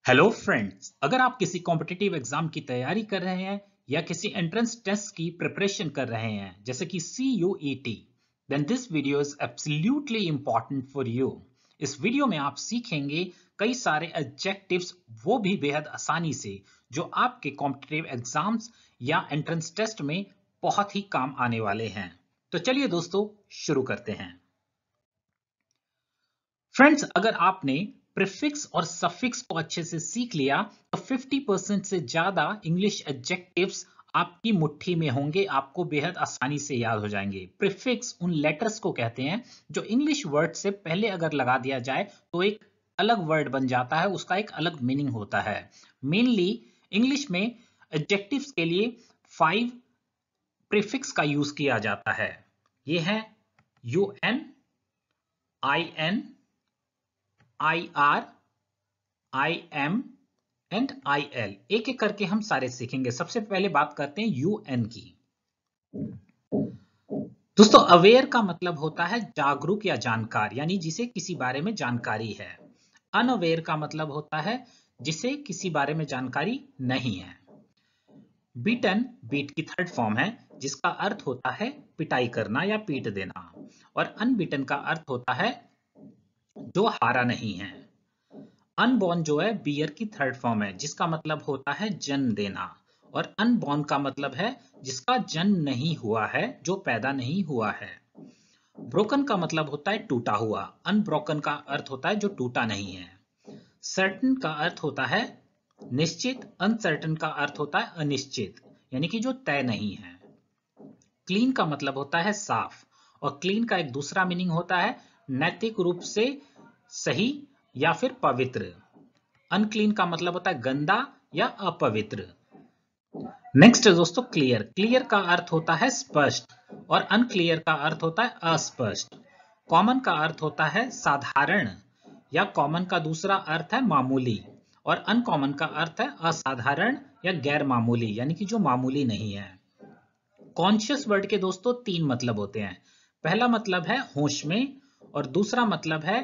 Hello friends, अगर आप किसी कॉम्पिटिटिव एग्जाम की तैयारी कर रहे हैं या किसी एंट्रेंस टेस्ट की प्रिपरेशन कर रहे हैं जैसे कि CUET, then this video is absolutely important for you. इस वीडियो में आप सीखेंगे कई सारे एडजेक्टिव्स, वो भी बेहद आसानी से, जो आपके कॉम्पिटिटिव एग्जाम्स या एंट्रेंस टेस्ट में बहुत ही काम आने वाले हैं। तो चलिए दोस्तों, शुरू करते हैं। फ्रेंड्स, अगर आपने प्रीफिक्स और सफिक्स को अच्छे से सीख लिया तो 50% से ज्यादा इंग्लिश एडजेक्टिव्स आपकी मुट्ठी में होंगे, आपको बेहद आसानी से याद हो जाएंगे। प्रीफिक्स उन लेटर्स को कहते हैं जो इंग्लिश वर्ड से पहले अगर लगा दिया जाए तो एक अलग वर्ड बन जाता है, उसका एक अलग मीनिंग होता है। मेनली इंग्लिश में एडजेक्टिव्स के लिए 5 प्रीफिक्स का यूज किया जाता है। ये है UN, IN, IR, IM and IL। एक एक करके हम सारे सीखेंगे। सबसे पहले बात करते हैं UN की। दोस्तों, अवेयर का मतलब होता है जागरूक या जानकार, यानी जिसे किसी बारे में जानकारी है। अनअवेयर का मतलब होता है जिसे किसी बारे में जानकारी नहीं है। बीटन बीट की थर्ड फॉर्म है, जिसका अर्थ होता है पिटाई करना या पीट देना। और अनबीटन का अर्थ होता है जो हारा नहीं है। अनबॉर्न जो है बियर की थर्ड फॉर्म है, जिसका मतलब होता है जन्म देना। और अनबॉर्न का मतलब है जिसका जन्म नहीं हुआ है, जो पैदा नहीं हुआ है। ब्रोकन का मतलब होता है टूटा हुआ। अनब्रोकन का अर्थ होता है जो टूटा नहीं है। सर्टन का अर्थ होता है निश्चित। अनसर्टन का अर्थ होता है अनिश्चित, यानी कि जो तय नहीं है। क्लीन का मतलब होता है साफ। और क्लीन का एक दूसरा मीनिंग होता है नैतिक रूप से सही या फिर पवित्र। अनक्लीन का मतलब होता है गंदा या अपवित्र। नेक्स्ट है दोस्तों क्लियर। क्लियर का अर्थ होता है स्पष्ट और अनक्लियर का अर्थ होता है अस्पष्ट। कॉमन का अर्थ होता है साधारण, या कॉमन का दूसरा अर्थ है मामूली। और अनकॉमन का अर्थ है असाधारण या गैर मामूली, यानी कि जो मामूली नहीं है। कॉन्शियस वर्ड के दोस्तों 3 मतलब होते हैं। पहला मतलब है होश में, और दूसरा मतलब है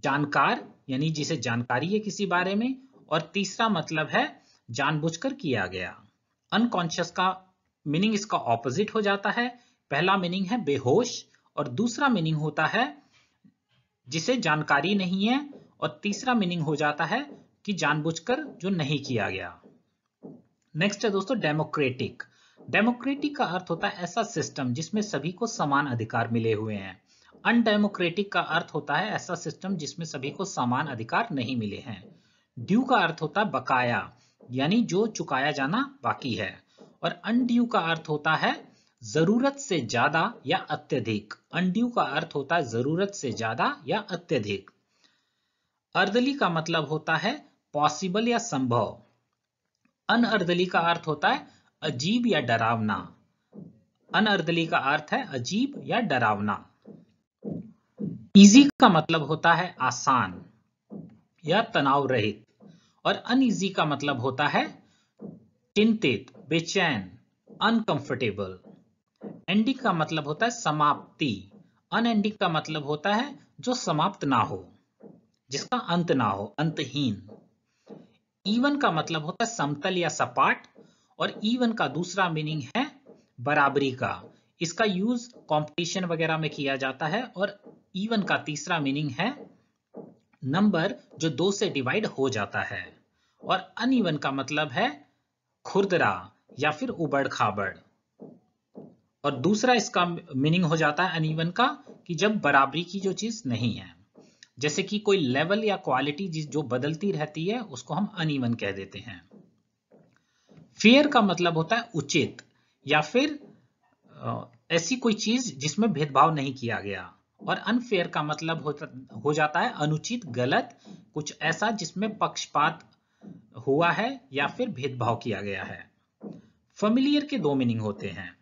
जानकार, यानी जिसे जानकारी है किसी बारे में। और तीसरा मतलब है जानबूझकर किया गया। अनकॉन्शियस का मीनिंग इसका ऑपोजिट हो जाता है। पहला मीनिंग है बेहोश, और दूसरा मीनिंग होता है जिसे जानकारी नहीं है, और तीसरा मीनिंग हो जाता है कि जानबूझकर जो नहीं किया गया। नेक्स्ट है दोस्तों डेमोक्रेटिक। डेमोक्रेटिक का अर्थ होता है ऐसा सिस्टम जिसमें सभी को समान अधिकार मिले हुए हैं। अनडेमोक्रेटिक का अर्थ होता है ऐसा सिस्टम जिसमें सभी को समान अधिकार नहीं मिले हैं। ड्यू का अर्थ होता है बकाया, यानी जो चुकाया जाना बाकी है। और अनड्यू का अर्थ होता है जरूरत से ज्यादा या अत्यधिक। अनड्यू का अर्थ होता है जरूरत से ज्यादा या अत्यधिक। अर्दली का मतलब होता है पॉसिबल या संभव। अनअर्दली का अर्थ होता है अजीब या डरावना। अनअर्दली का अर्थ है अजीब या डरावना। इजी का मतलब होता है आसान या तनाव रहित। और अनइजी का मतलब होता है चिंतित, बेचैन, अनकंफर्टेबल। एंडिंग का मतलब होता है समाप्ति। अनएंडिंग का मतलब होता है जो समाप्त ना हो, जिसका अंत ना हो, अंतहीन। इवन का मतलब होता है समतल या सपाट। और इवन का दूसरा मीनिंग है बराबरी का। इसका यूज कंपटीशन वगैरह में किया जाता है। और इवन का तीसरा मीनिंग है नंबर जो 2 से डिवाइड हो जाता है। और अनइवन का मतलब है खुरदरा या फिर उबड़ खाबड़। और दूसरा इसका मीनिंग हो जाता है अनइवन का कि जब बराबरी की जो चीज नहीं है, जैसे कि कोई लेवल या क्वालिटी जो बदलती रहती है, उसको हम अनइवन कह देते हैं। फेयर का मतलब होता है उचित, या फिर ऐसी कोई चीज जिसमें भेदभाव नहीं किया गया। और अनफेयर का मतलब हो जाता है अनुचित, गलत, कुछ ऐसा जिसमें पक्षपात हुआ है या फिर भेदभाव किया गया है। फेमिलियर के 2 मीनिंग होते हैं।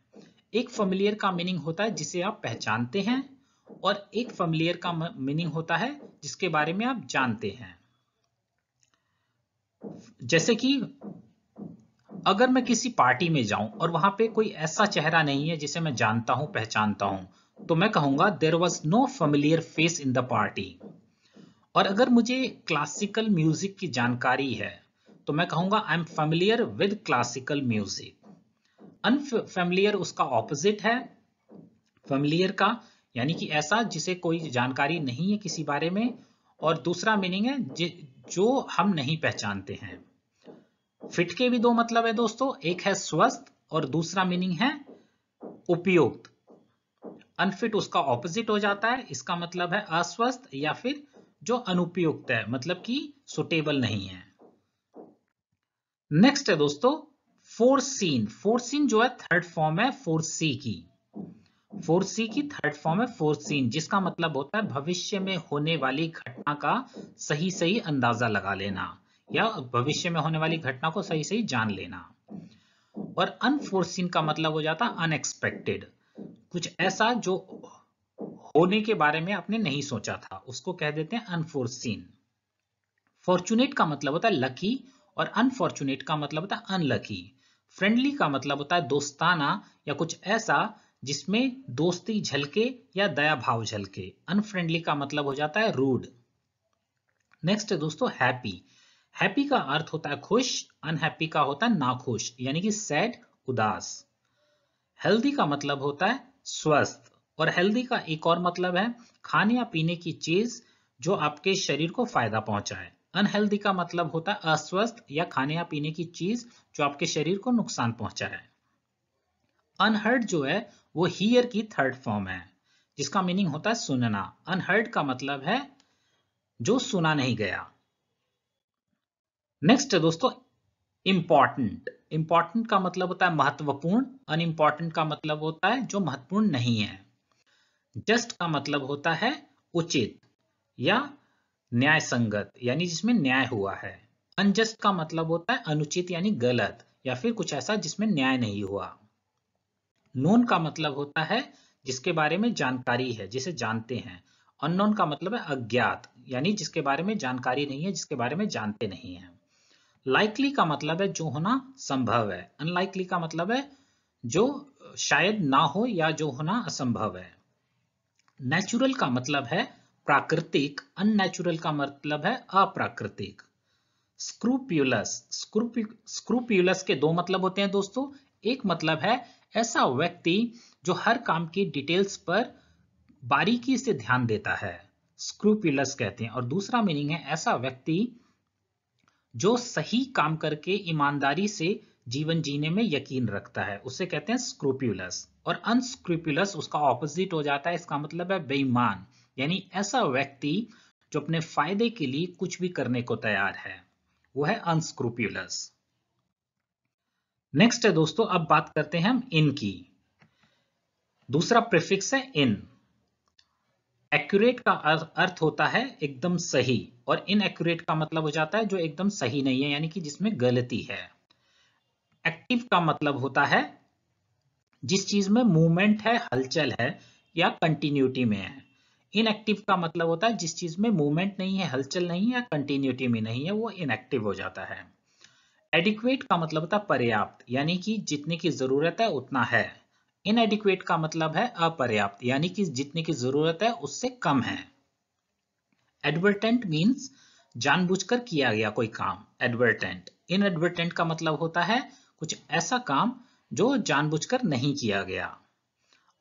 एक फेमिलियर का मीनिंग होता है जिसे आप पहचानते हैं, और एक फेमिलियर का मीनिंग होता है जिसके बारे में आप जानते हैं। जैसे कि अगर मैं किसी पार्टी में जाऊं और वहां पे कोई ऐसा चेहरा नहीं है जिसे मैं जानता हूं, पहचानता हूं, तो मैं कहूंगा there was no familiar face in the party. और अगर मुझे क्लासिकल म्यूजिक की जानकारी है तो मैं कहूंगा I am familiar with classical music. Unfamiliar उसका ऑपोजिट है फेमिलियर का, यानी कि ऐसा जिसे कोई जानकारी नहीं है किसी बारे में, और दूसरा मीनिंग है जो हम नहीं पहचानते हैं। फिट के भी दो मतलब है दोस्तों, एक है स्वस्थ और दूसरा मीनिंग है उपयुक्त। अनफिट उसका ऑपोजिट हो जाता है, इसका मतलब है अस्वस्थ या फिर जो अनुपयुक्त है, मतलब कि सुटेबल नहीं है। नेक्स्ट है दोस्तों फोरसीन। फोरसीन जो है थर्ड फॉर्म है फोरसी की। फोरसी की थर्ड फॉर्म है फोरसीन, जिसका मतलब होता है भविष्य में होने वाली घटना का सही सही अंदाजा लगा लेना, या भविष्य में होने वाली घटना को सही सही जान लेना। और अनफोर्सीन का मतलब हो जाता है अनएक्सपेक्टेड, कुछ ऐसा जो होने के बारे में आपने नहीं सोचा था, उसको कह देते हैं अनफोर्सीन। फॉर्चुनेट का मतलब होता है लकी और अनफॉर्चुनेट का मतलब होता है अनलकी। फ्रेंडली का मतलब होता है दोस्ताना या कुछ ऐसा जिसमें दोस्ती झलके या दया भाव झलके। अनफ्रेंडली का मतलब हो जाता है रूड। नेक्स्ट है दोस्तों हैप्पी। हैप्पी का अर्थ होता है खुश, अनहैप्पी का होता है नाखुश, यानी कि सैड, उदास। हेल्दी का मतलब होता है स्वस्थ, और हेल्दी का एक और मतलब है खाने या पीने की चीज जो आपके शरीर को फायदा पहुंचाए। अनहेल्दी का मतलब होता है अस्वस्थ या खाने या पीने की चीज जो आपके शरीर को नुकसान पहुंचाए। अनहर्ड जो है वो हियर की थर्ड फॉर्म है, जिसका मीनिंग होता है सुनना। अनहर्ड का मतलब है जो सुना नहीं गया। नेक्स्ट है दोस्तों इंपॉर्टेंट। इंपॉर्टेंट का मतलब होता है महत्वपूर्ण, अनइंपॉर्टेंट का मतलब होता है जो महत्वपूर्ण नहीं है। जस्ट का मतलब होता है उचित या न्याय संगत, यानी जिसमें न्याय हुआ है। अनजस्ट का मतलब होता है अनुचित यानी गलत, या फिर कुछ ऐसा जिसमें न्याय नहीं हुआ। नोन का मतलब होता है जिसके बारे में जानकारी है, जिसे जानते हैं। अननोन का मतलब है अज्ञात, यानी जिसके बारे में जानकारी नहीं है, जिसके बारे में जानते नहीं है। लाइकली का मतलब है जो होना संभव है। अनलाइकली का मतलब है जो शायद ना हो या जो होना असंभव है। नेचुरल का मतलब है प्राकृतिक, अननेचुरल का मतलब है अप्राकृतिक। स्क्रूप्यूलस। स्क्रूप्यूलस के दो मतलब होते हैं दोस्तों। एक मतलब है ऐसा व्यक्ति जो हर काम की डिटेल्स पर बारीकी से ध्यान देता है, स्क्रूप्यूलस कहते हैं। और दूसरा मीनिंग है ऐसा व्यक्ति जो सही काम करके ईमानदारी से जीवन जीने में यकीन रखता है, उसे कहते हैं स्क्रूप्यूलस। और अनस्क्रूप्यूलस उसका ऑपोजिट हो जाता है, इसका मतलब है बेईमान, यानी ऐसा व्यक्ति जो अपने फायदे के लिए कुछ भी करने को तैयार है, वो है अनस्क्रूप्यूलस। नेक्स्ट है दोस्तों अब बात करते हैं हम इन की। दूसरा प्रीफिक्स है इन। एक्यूरेट का अर्थ होता है एकदम सही, और इनएक्यूरेट का मतलब हो जाता है जो एकदम सही नहीं है, यानी कि जिसमें गलती है। एक्टिव का मतलब होता है जिस चीज में मूवमेंट है, हलचल है या कंटिन्यूटी में है। इनएक्टिव का मतलब होता है जिस चीज में मूवमेंट नहीं है, हलचल नहीं है या कंटिन्यूटी में नहीं है, वो इनएक्टिव हो जाता है। एडिक्वेट का मतलब होता है पर्याप्त, यानी कि जितने की जरूरत है उतना है। इनएडिक्वेट का मतलब है अपर्याप्त, यानी कि जितने की जरूरत है उससे कम है। एडवर्टेंट मीन्स जानबूझकर किया गया कोई काम, एडवर्टेंट। इनएडवर्टेंट का मतलब होता है कुछ ऐसा काम जो जानबूझकर नहीं किया गया।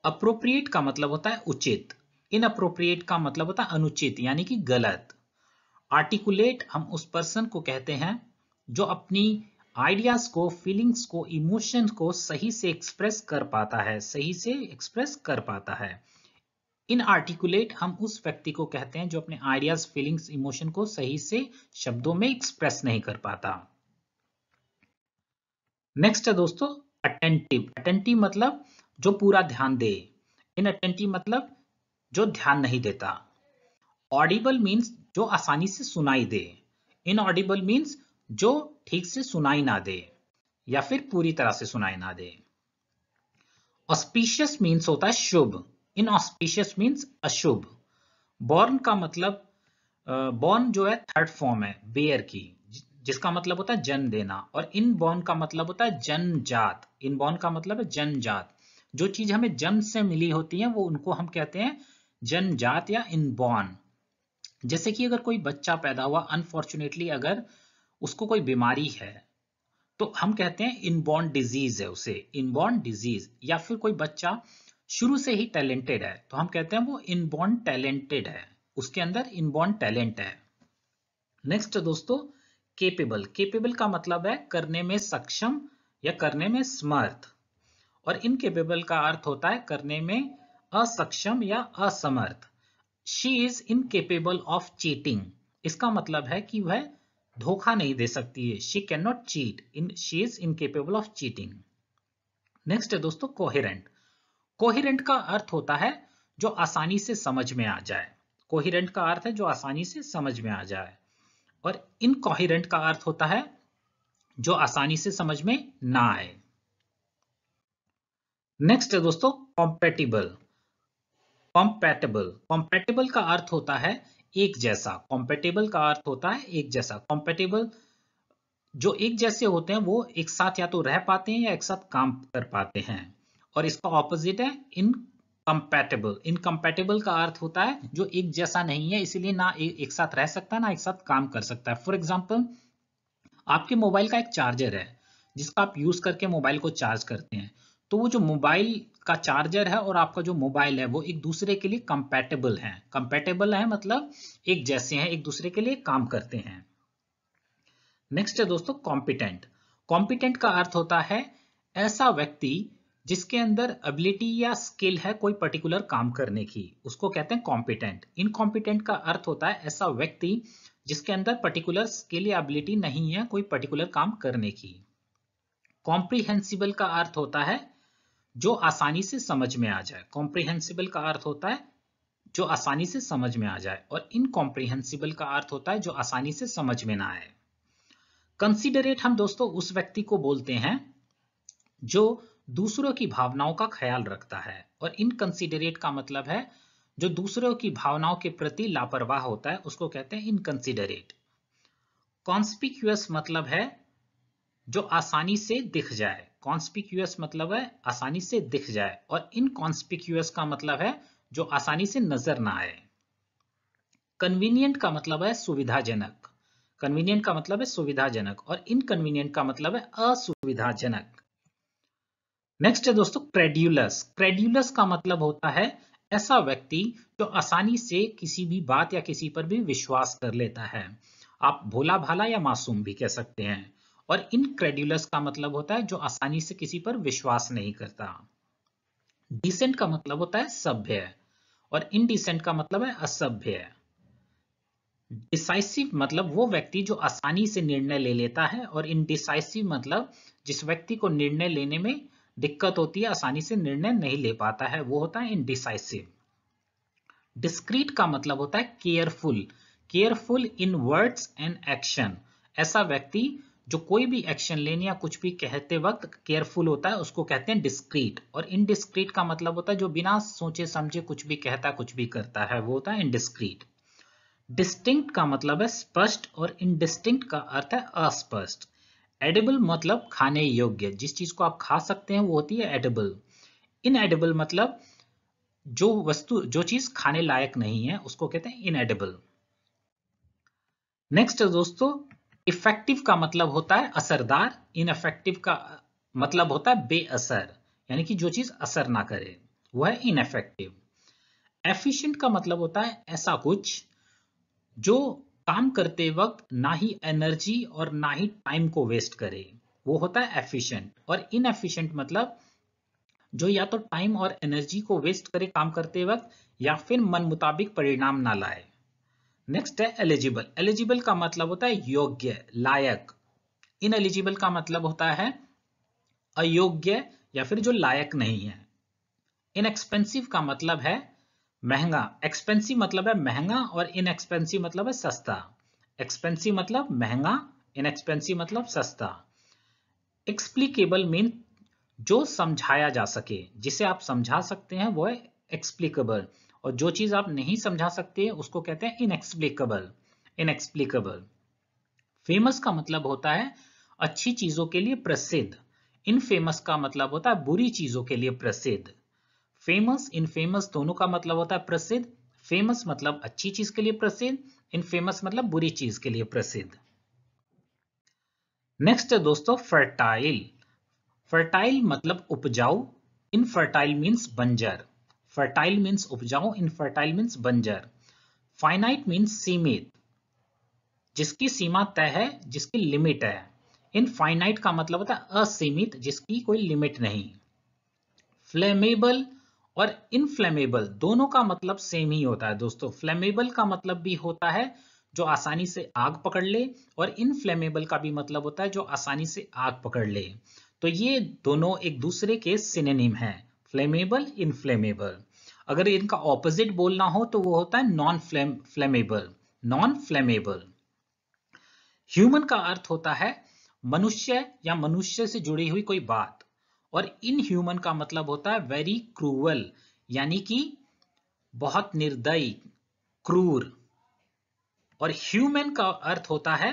अप्रोप्रिएट का मतलब होता है उचित। इनअप्रोप्रिएट का मतलब होता है अनुचित, यानी कि गलत। आर्टिकुलेट हम उस पर्सन को कहते हैं जो अपनी आइडियाज को, फीलिंग्स को, इमोशंस को सही से एक्सप्रेस कर पाता है, सही से एक्सप्रेस कर पाता है। इनआर्टिकुलेट हम उस व्यक्ति को कहते हैं जो अपने आइडियाज, फीलिंग्स, इमोशन को सही से शब्दों में एक्सप्रेस नहीं कर पाता। नेक्स्ट है दोस्तों अटेंटिव। अटेंटिव मतलब जो पूरा ध्यान दे। इनअटेंटिव मतलब जो ध्यान नहीं देता। ऑडिबल मीन्स जो आसानी से सुनाई दे। इनऑडिबल मीन्स जो ठीक से सुनाई ना दे या फिर पूरी तरह से सुनाई ना दे। ऑस्पिशियस मीन्स होता है शुभ। इनऑस्पिशियस मीन्स अशुभ। बॉर्न का मतलब बॉर्न जो है थर्ड फॉर्म है बेयर की, जिसका मतलब होता है जन्म देना। और इन बॉर्न का मतलब होता है जन्मजात। इन बॉर्न का मतलब है जन्मजात। जो चीज हमें जन्म से मिली होती है वो उनको हम कहते हैं जन्मजात या इनबॉर्न। जैसे कि अगर कोई बच्चा पैदा हुआ अनफॉर्चुनेटली, अगर उसको कोई बीमारी है तो हम कहते हैं इनबॉर्न डिजीज है उसे, इनबॉर्न डिजीज। या फिर कोई बच्चा शुरू से ही टैलेंटेड है तो हम कहते हैं वो इनबॉर्न टैलेंटेड है, उसके अंदर इनबॉर्न टैलेंट है। नेक्स्ट दोस्तों, केपेबल। केपेबल का मतलब है करने में सक्षम या करने में समर्थ, और इनकेपेबल का अर्थ होता है करने में असक्षम या असमर्थ। She is incapable of cheating, इसका मतलब है कि वह धोखा नहीं दे सकती है। She can not cheat, she is incapable of cheating. Next है दोस्तों कोहेरेंट। कोहेरेंट का अर्थ होता है जो आसानी से समझ में आ जाए। कोहेरेंट का अर्थ है जो आसानी से समझ में आ जाए, और इनकोहेरेंट का अर्थ होता है जो आसानी से समझ में ना आए। नेक्स्ट है दोस्तों कॉम्पैटिबल। कॉम्पैटिबल, कॉम्पैटिबल का अर्थ होता है एक जैसा। कॉम्पैटिबल का अर्थ होता है एक जैसा। कॉम्पैटिबल जो एक जैसे होते हैं वो एक साथ या तो रह पाते हैं या एक साथ काम कर पाते हैं, और इसका ऑपोजिट है इनकम्पैटिबल। इनकम्पैटिबल का अर्थ होता है जो एक जैसा नहीं है, इसीलिए ना एक साथ रह सकता है ना एक साथ काम कर सकता है। फॉर एग्जाम्पल, आपके मोबाइल का एक चार्जर है जिसका आप यूज करके मोबाइल को चार्ज करते हैं, तो वो जो मोबाइल का चार्जर है और आपका जो मोबाइल है वो एक दूसरे के लिए कंपैटिबल है। कंपैटिबल है मतलब एक जैसे हैं, एक दूसरे के लिए काम करते हैं। नेक्स्ट है दोस्तों कॉम्पिटेंट। कॉम्पिटेंट का अर्थ होता है ऐसा व्यक्ति जिसके अंदर एबिलिटी या स्किल है कोई पर्टिकुलर काम करने की, उसको कहते हैं कॉम्पिटेंट। इनकॉम्पिटेंट का अर्थ होता है ऐसा व्यक्ति जिसके अंदर पर्टिकुलर स्किल या एबिलिटी नहीं है कोई पर्टिकुलर काम करने की। कॉम्प्रिहेंसिबल का अर्थ होता है जो आसानी से समझ में आ जाए। कॉम्प्रिहेंसिबल का अर्थ होता है जो आसानी से समझ में आ जाए, और इनकॉम्प्रिहेंसिबल का अर्थ होता है जो आसानी से समझ में ना आए। कंसिडरेट हम दोस्तों उस व्यक्ति को बोलते हैं जो दूसरों की भावनाओं का ख्याल रखता है, और इनकंसिडरेट का मतलब है जो दूसरों की भावनाओं के प्रति लापरवाह होता है, उसको कहते हैं इनकंसिडरेट। कॉन्स्पिक्यूअस मतलब है जो आसानी से दिख जाए। कॉन्स्पिक्यूअस मतलब है आसानी से दिख जाए, और इनकॉन्स्पिक्यूअस का मतलब है जो आसानी से नजर ना आए। कन्वीनियंट का मतलब है सुविधाजनक। कन्वीनियंट का मतलब है सुविधाजनक, और इनकन्वीनियंट का मतलब है असुविधाजनक। नेक्स्ट है दोस्तों क्रेड्यूलस। क्रेड्यूलस का मतलब होता है ऐसा व्यक्ति जो आसानी से किसी भी बात या किसी पर भी विश्वास कर लेता है। आप भोला भाला या मासूम भी कह सकते हैं। और इनक्रेड्यूलस का मतलब होता है जो आसानी से किसी पर विश्वास नहीं करता। डिसेंट का मतलब होता है सभ्य, और इनडिसेंट का मतलब है असभ्य। डिसाइसिव मतलब वो व्यक्ति जो आसानी से निर्णय ले लेता है, और इनडिसाइसिव मतलब जिस व्यक्ति को निर्णय लेने में दिक्कत होती है, आसानी से निर्णय नहीं ले पाता है, वो होता है इनडिसाइसिव। डिस्क्रीट का मतलब होता है careful. Careful in words and action. ऐसा व्यक्ति जो कोई भी एक्शन लेने या कुछ भी कहते वक्त केयरफुल होता है उसको कहते हैं डिस्क्रीट। और इनडिस्क्रीट का मतलब होता है जो बिना सोचे समझे कुछ भी कहता कुछ भी करता है, वो होता है इनडिस्क्रीट। डिस्टिंक्ट का मतलब है स्पष्ट, और इनडिस्टिंक्ट का अर्थ है अस्पष्ट। एडिबल मतलब खाने योग्य, जिस चीज को आप खा सकते हैं वो होती है एडिबल। इनएडिबल मतलब जो वस्तु जो चीज खाने लायक नहीं है उसको कहते हैं इनएडिबल। नेक्स्ट दोस्तों इफेक्टिव का मतलब होता है असरदार। इनइफेक्टिव का मतलब होता है बेअसर, यानी कि जो चीज असर ना करे, वो है इनइफेक्टिव। एफिशिएंट का मतलब होता है ऐसा कुछ जो काम करते वक्त ना ही एनर्जी और ना ही टाइम को वेस्ट करे, वो होता है एफिशिएंट। और इनएफिशिएंट मतलब जो या तो टाइम और एनर्जी को वेस्ट करे काम करते वक्त, या फिर मन मुताबिक परिणाम ना लाए। नेक्स्ट है एलिजिबल। एलिजिबल का मतलब होता है योग्य, लायक। इनएलिजिबल का मतलब होता है अयोग्य या फिर जो लायक नहीं है। इनएक्सपेंसिव का मतलब है महंगा। एक्सपेंसिव मतलब है महंगा, और इनएक्सपेंसिव मतलब है सस्ता। एक्सपेंसिव मतलब महंगा, इनएक्सपेंसिव मतलब सस्ता। एक्सप्लिकेबल मीन जो समझाया जा सके, जिसे आप समझा सकते हैं वो है एक्सप्लिकेबल, और जो चीज आप नहीं समझा सकते उसको कहते हैं इनएक्सप्लिकेबल। इनएक्सप्लिकेबल। फेमस का मतलब होता है अच्छी चीजों के लिए प्रसिद्ध। इनफेमस का मतलब होता है बुरी चीजों के लिए प्रसिद्ध। फेमस इनफेमस दोनों का मतलब होता है प्रसिद्ध। फेमस मतलब अच्छी चीज के लिए प्रसिद्ध, इनफेमस मतलब बुरी चीज के लिए प्रसिद्ध। नेक्स्ट है दोस्तों फर्टाइल। फर्टाइल मतलब उपजाऊ, इनफर्टाइल मीन्स बंजर। फर्टाइल मीन्स उपजाऊ, इनफर्टाइल मीन्स बंजर। फाइनाइट मीन्स सीमित, जिसकी सीमा तय है, जिसकी लिमिट है। इनफाइनाइट का मतलब होता है असीमित, जिसकी कोई लिमिट नहीं। फ्लेमेबल और इनफ्लेमेबल दोनों का मतलब सेम ही होता है दोस्तों। फ्लेमेबल का मतलब भी होता है जो आसानी से आग पकड़ ले, और इनफ्लेमेबल का भी मतलब होता है जो आसानी से आग पकड़ ले। तो ये दोनों एक दूसरे के सिनोनिम हैं, फ्लेमेबल, इनफ्लेमेबल। अगर इनका ऑपोजिट बोलना हो तो वो होता है non flammable. Non flammable. Human का अर्थ होता है मनुष्य या मनुष्य से जुड़ी हुई कोई बात, और इन ह्यूमन का मतलब होता है वेरी क्रूअल, यानी कि बहुत निर्दयी, क्रूर। और ह्यूमन का अर्थ होता है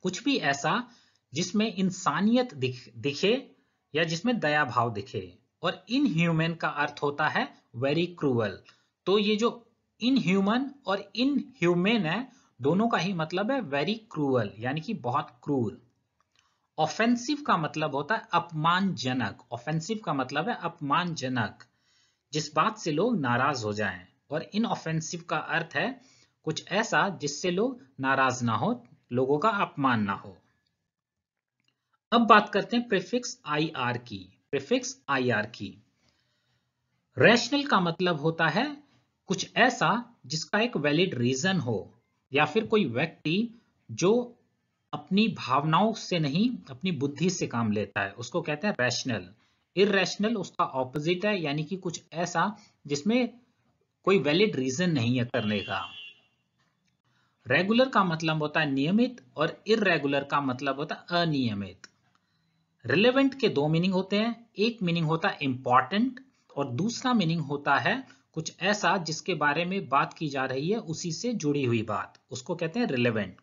कुछ भी ऐसा जिसमें इंसानियत दिखे या जिसमें दया भाव दिखे। और इन ह्यूमन का अर्थ होता है वेरी क्रूअल। तो ये जो इन ह्यूमन और इन ह्यूमन है, दोनों का ही मतलब है वेरी क्रूअल, यानी कि बहुत क्रूर। ऑफेंसिव का मतलब होता है अपमानजनक। ऑफेंसिव का मतलब है अपमानजनक, जिस बात से लोग नाराज हो जाएं। और इन ऑफेंसिव का अर्थ है कुछ ऐसा जिससे लोग नाराज ना हो, लोगों का अपमान ना हो। अब बात करते हैं प्रीफिक्स आई आर की। प्रीफिक्स आई आर की। रैशनल का मतलब होता है कुछ ऐसा जिसका एक वैलिड रीजन हो, या फिर कोई व्यक्ति जो अपनी भावनाओं से नहीं अपनी बुद्धि से काम लेता है, उसको कहते हैं रैशनल। इरैशनल उसका ऑपोजिट है, यानी कि कुछ ऐसा जिसमें कोई वैलिड रीजन नहीं है करने का। रेगुलर का मतलब होता है नियमित, और इररेगुलर का मतलब होता है अनियमित। रिलेवेंट के दो मीनिंग होते हैं, एक मीनिंग होता है इंपॉर्टेंट, और दूसरा मीनिंग होता है कुछ ऐसा जिसके बारे में बात की जा रही है, उसी से जुड़ी हुई बात, उसको कहते हैं रिलेवेंट।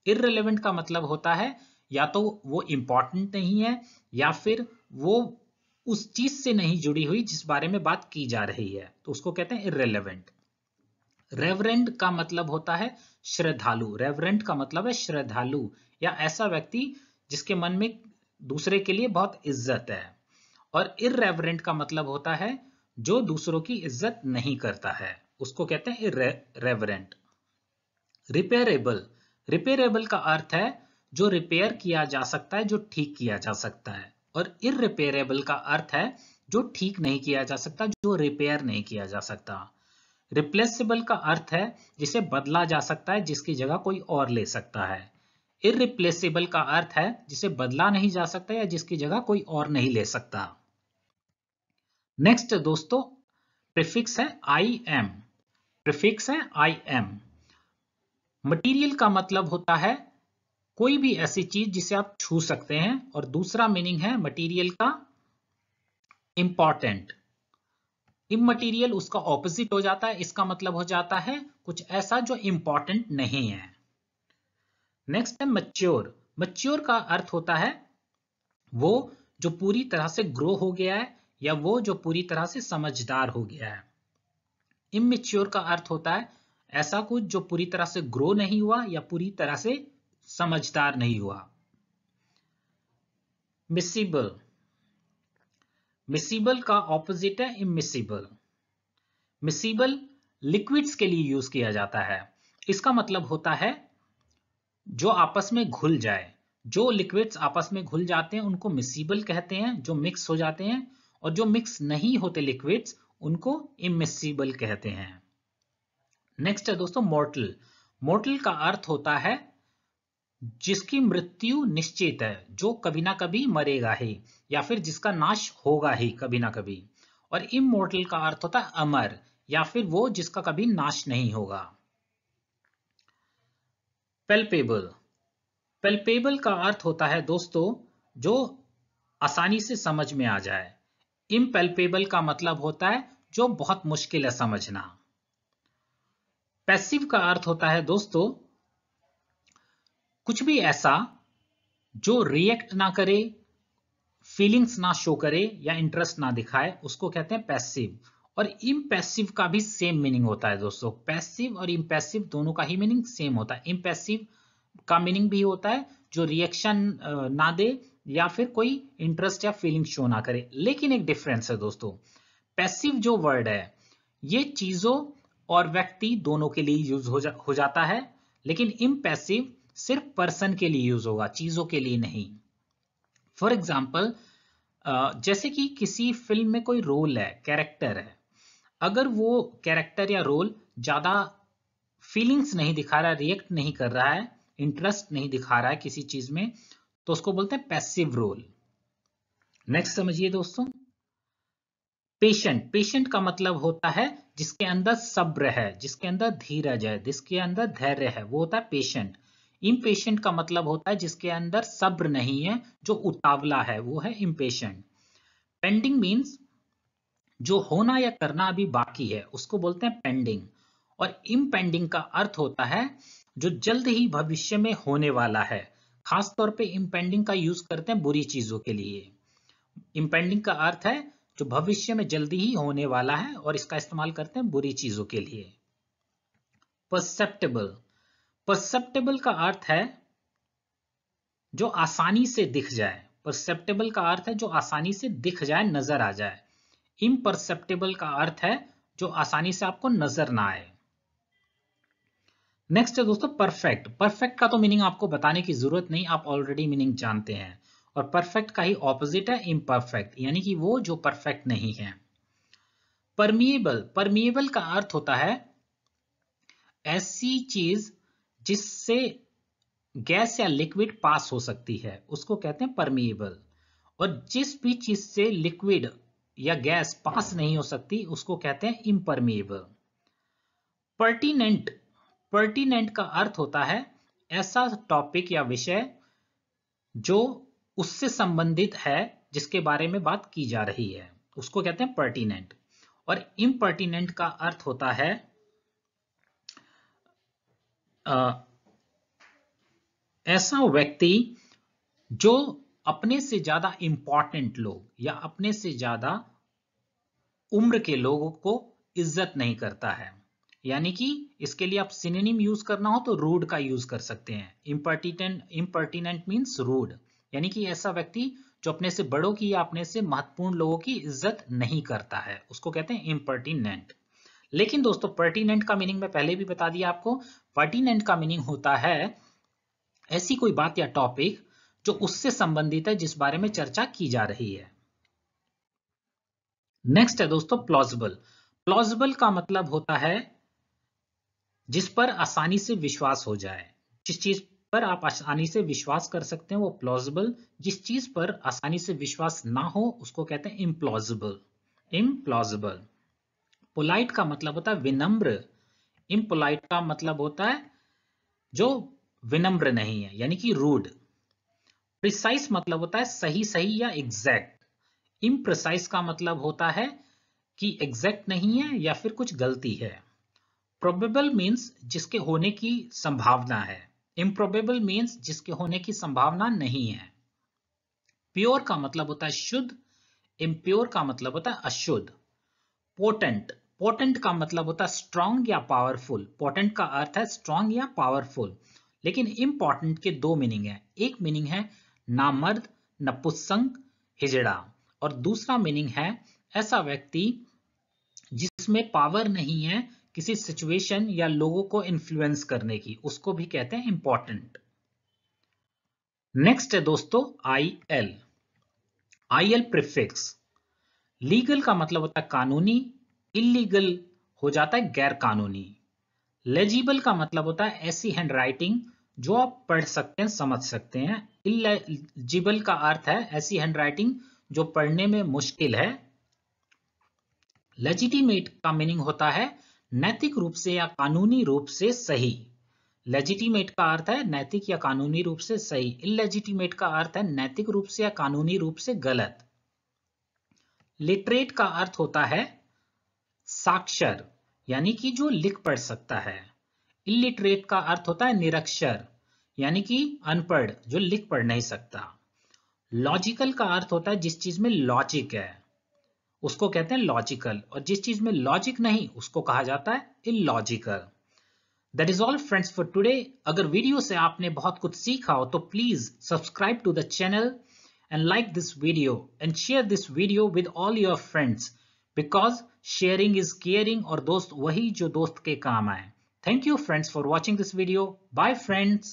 इररिलेवेंट का मतलब होता है या तो वो इंपॉर्टेंट नहीं है, या फिर वो उस चीज से नहीं जुड़ी हुई जिस बारे में बात की जा रही है, तो उसको कहते हैं इररिलेवेंट। रेवरेंड का मतलब होता है श्रद्धालु। रेवरेंट का मतलब है श्रद्धालु, या ऐसा व्यक्ति जिसके मन में दूसरे के लिए बहुत इज्जत है। और इररेवरेंट का मतलब होता है जो दूसरों की इज्जत नहीं करता है, उसको कहते हैं इररेवरेंट। रिपेयरेबल। रिपेयरेबल का अर्थ है जो रिपेयर किया जा सकता है, जो ठीक किया जा सकता है। और इररिपेयरेबल का अर्थ है जो ठीक नहीं किया जा सकता, जो रिपेयर नहीं किया जा सकता। रिप्लेसेबल का अर्थ है जिसे बदला जा सकता है, जिसकी जगह कोई और ले सकता है। इररिप्लेसेबल का अर्थ है जिसे बदला नहीं जा सकता या जिसकी जगह कोई और नहीं ले सकता। नेक्स्ट दोस्तों प्रीफिक्स है आई एम। प्रीफिक्स है आई एम। मटीरियल का मतलब होता है कोई भी ऐसी चीज जिसे आप छू सकते हैं, और दूसरा मीनिंग है मटीरियल का इंपॉर्टेंट। इममटीरियल उसका ऑपोजिट हो जाता है, इसका मतलब हो जाता है कुछ ऐसा जो इंपॉर्टेंट नहीं है। नेक्स्ट है मैच्योर। मैच्योर का अर्थ होता है वो जो पूरी तरह से ग्रो हो गया है, या वो जो पूरी तरह से समझदार हो गया है। इमेच्योर का अर्थ होता है ऐसा कुछ जो पूरी तरह से ग्रो नहीं हुआ या पूरी तरह से समझदार नहीं हुआ। मिसिबल। मिसिबल का ऑपोजिट है इमिसिबल। मिसिबल लिक्विड्स के लिए यूज किया जाता है। इसका मतलब होता है जो आपस में घुल जाए। जो लिक्विड्स आपस में घुल जाते हैं उनको मिसिबल कहते हैं, जो मिक्स हो जाते हैं। और जो मिक्स नहीं होते लिक्विड्स, उनको इमिसिबल कहते हैं। नेक्स्ट है दोस्तों मोर्टल। मोर्टल का अर्थ होता है जिसकी मृत्यु निश्चित है, जो कभी ना कभी मरेगा ही, या फिर जिसका नाश होगा ही कभी ना कभी। और इमोर्टल का अर्थ होता है अमर, या फिर वो जिसका कभी नाश नहीं होगा। पेल्पेबल। पेल्पेबल का अर्थ होता है दोस्तों जो आसानी से समझ में आ जाए। इम्पेल्पेबल का मतलब होता है जो बहुत मुश्किल है समझना। पैसिव का अर्थ होता है दोस्तों कुछ भी ऐसा जो रिएक्ट ना करे, फीलिंग्स ना शो करे या इंटरेस्ट ना दिखाए, उसको कहते हैं पैसिव। और इम्पैसिव का भी सेम मीनिंग होता है दोस्तों। पैसिव और इम्पैसिव दोनों का ही मीनिंग सेम होता है। इम्पैसिव का मीनिंग भी होता है जो रिएक्शन ना दे या फिर कोई इंटरेस्ट या फीलिंग शो ना करे, लेकिन एक डिफरेंस है दोस्तों। पैसिव जो वर्ड है ये चीजों और व्यक्ति दोनों के लिए यूज हो जाता है, लेकिन इम्पैसिव सिर्फ पर्सन के लिए यूज होगा, चीजों के लिए नहीं। फॉर एग्जाम्पल, जैसे कि किसी फिल्म में कोई रोल है, कैरेक्टर है, अगर वो कैरेक्टर या रोल ज्यादा फीलिंग्स नहीं दिखा रहा है, रिएक्ट नहीं कर रहा है, इंटरेस्ट नहीं दिखा रहा है किसी चीज में, तो उसको बोलते हैं पैसिव रोल। नेक्स्ट समझिए दोस्तों, पेशेंट। पेशेंट का मतलब होता है जिसके अंदर सब्र है, जिसके अंदर धीरज है, जिसके अंदर धैर्य है, वो होता है पेशेंट। इम्पेशेंट का मतलब होता है जिसके अंदर सब्र नहीं है, जो उतावला है, वो है इम्पेशेंट। पेंडिंग मीन्स जो होना या करना अभी बाकी है, उसको बोलते हैं पेंडिंग। और इम्पेंडिंग का अर्थ होता है जो जल्द ही भविष्य में होने वाला है। खासतौर पे इम्पेंडिंग का यूज करते हैं बुरी चीजों के लिए। इम्पेंडिंग का अर्थ है जो भविष्य में जल्दी ही होने वाला है, और इसका इस्तेमाल करते हैं बुरी चीजों के लिए। परसेप्टेबल। परसेप्टेबल का अर्थ है जो आसानी से दिख जाए। परसेप्टेबल का अर्थ है जो आसानी से दिख जाए, नजर आ जाए। इम्परसेप्टेबल का अर्थ है जो आसानी से आपको नजर ना आए। नेक्स्ट है दोस्तों परफेक्ट। परफेक्ट का तो मीनिंग आपको बताने की जरूरत नहीं, आप ऑलरेडी मीनिंग जानते हैं। और परफेक्ट का ही ऑपोजिट है इम्परफेक्ट, यानी कि वो जो परफेक्ट नहीं है। परमिएबल। परमिएबल का अर्थ होता है ऐसी चीज जिससे गैस या लिक्विड पास हो सकती है, उसको कहते हैं परमिएबल। और जिस भी चीज से लिक्विड या गैस पास नहीं हो सकती, उसको कहते हैं इम्परमिएबल। पर्टिनेंट। पर्टिनेंट का अर्थ होता है ऐसा टॉपिक या विषय जो उससे संबंधित है, जिसके बारे में बात की जा रही है, उसको कहते हैं पर्टिनेंट। और इम्पर्टिनेंट का अर्थ होता है ऐसा व्यक्ति जो अपने से ज्यादा इंपॉर्टेंट लोग या अपने से ज्यादा उम्र के लोगों को इज्जत नहीं करता है। यानी कि इसके लिए आप सिनोनिम यूज करना हो तो रूड का यूज कर सकते हैं। इम्पर्टिनेंट मींस रूड, यानी कि ऐसा व्यक्ति जो अपने से बड़ों की या अपने से महत्वपूर्ण लोगों की इज्जत नहीं करता है, उसको कहते हैं इम्पर्टिनेंट। लेकिन दोस्तों पर्टिनेंट का मीनिंग मैं पहले भी बता दिया आपको। पर्टिनेंट का मीनिंग होता है ऐसी कोई बात या टॉपिक जो उससे संबंधित है, जिस बारे में चर्चा की जा रही है। नेक्स्ट है दोस्तों प्लॉजिबल। प्लॉजिबल का मतलब होता है जिस पर आसानी से विश्वास हो जाए। जिस चीज पर आप आसानी से विश्वास कर सकते हैं वो प्लॉजिबल। जिस चीज पर आसानी से विश्वास ना हो उसको कहते हैं इम्प्लॉजिबल। इम्प्लॉजिबल। पोलाइट का मतलब होता है विनम्र। इम्पोलाइट का मतलब होता है जो विनम्र नहीं है, यानी कि रूड। प्रिसाइज मतलब होता है सही सही या एग्जैक्ट। इम्प्रिसाइज का मतलब होता है कि एग्जैक्ट नहीं है या फिर कुछ गलती है। प्रोबेबल मीन्स जिसके होने की संभावना है। इम्प्रोबेबल मीन्स जिसके होने की संभावना नहीं है। प्योर का मतलब होता है शुद्ध। इम्प्योर का मतलब होता है अशुद्ध। पोटेंट। पोटेंट का मतलब होता है स्ट्रांग या पावरफुल। पोटेंट का अर्थ है स्ट्रांग या पावरफुल। लेकिन इंपॉर्टेंट के दो मीनिंग है। एक मीनिंग है नामर्द, नपुंसक, हिजड़ा। और दूसरा मीनिंग है ऐसा व्यक्ति जिसमें पावर नहीं है किसी सिचुएशन या लोगों को इन्फ्लुएंस करने की, उसको भी कहते हैं इंपॉर्टेंट। नेक्स्ट है दोस्तों I L. I L prefix. Legal का मतलब होता है कानूनी। इलीगल हो जाता है गैर कानूनी। लेजिबल का मतलब होता है ऐसी हैंडराइटिंग जो आप पढ़ सकते हैं, समझ सकते हैं। इलेजिबल का अर्थ है ऐसी हैंडराइटिंग जो पढ़ने में मुश्किल है। लेजिटिमेट का मीनिंग होता है नैतिक रूप से या कानूनी रूप से सही। लेजिटिमेट का अर्थ है नैतिक या कानूनी रूप से सही। इलेजिटिमेट का अर्थ है नैतिक रूप से या कानूनी रूप से गलत। लिटरेट का अर्थ होता है साक्षर, यानी कि जो लिख पढ़ सकता है। इलिटरेट का अर्थ होता है निरक्षर, यानी कि अनपढ़, जो लिख पढ़ नहीं सकता। लॉजिकल का अर्थ होता है जिस चीज में लॉजिक है। उसको कहते हैं लॉजिकल, और जिस चीज में लॉजिक नहीं उसको कहा जाता है illogical. That is all friends for today. अगर वीडियो से आपने बहुत कुछ सीखा हो तो please subscribe to the channel and like this video and share this video with all your friends because sharing is caring, और दोस्त वही जो दोस्त के काम आए। Thank you friends for watching this video. Bye friends.